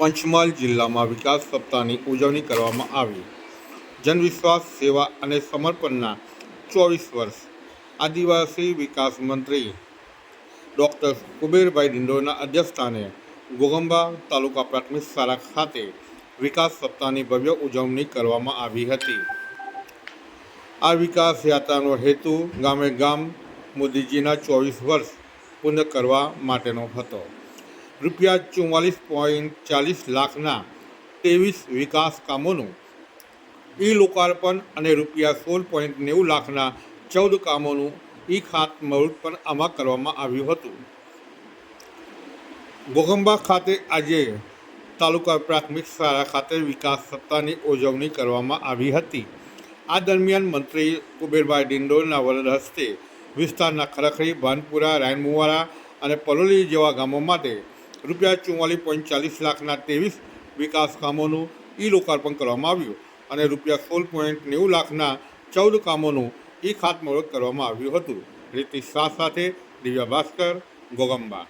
પંચમહાલ જિલ્લામાં વિકાસ સપ્તાહની ઉજવણી કરવામાં આવી. જનવિશ્વાસ, સેવા અને સમર્પણના 24 વર્ષ. આદિવાસી વિકાસ મંત્રી ડૉક્ટર કુબેરભાઈ ડિંડોરના અધ્યક્ષસ્થાને ઘોઘંબા તાલુકા પ્રાથમિક શાળા ખાતે વિકાસ સપ્તાહની ભવ્ય ઉજવણી કરવામાં આવી હતી. આ વિકાસ યાત્રાનો હેતુ ગામે ગામ મોદીજીના 24 વર્ષ પૂર્ણ કરવા માટેનો હતો. ₹44.40 લાખના 23 વિકાસ કામોનું લોકાર્પણ અને ₹16.90 લાખના 14 કામોનું ખાતમુહૂર્ત પણ આમાં કરવામાં આવ્યું હતું. ઘોઘંબા ખાતે આજે તાલુકા પ્રાથમિક શાળા ખાતે વિકાસ સપ્તાહની ઉજવણી કરવામાં આવી હતી. આ દરમિયાન મંત્રી કુબેરભાઈ ડિંડોરના વરદ હસ્તે વિસ્તારના ખરખરી, ભાનપુરા, રાયનમુવાડા અને પલોલી જેવા ગામો માટે ₹44.40 લાખના 23 વિકાસ કામોનું લોકાર્પણ કરવામાં આવ્યું અને ₹16.90 લાખના 14 કામોનું ખાતમુહૂર્ત કરવામાં આવ્યું હતું. રીતિ શાહ સાથે દિવ્યા ભાસ્કર, ઘોઘંબા.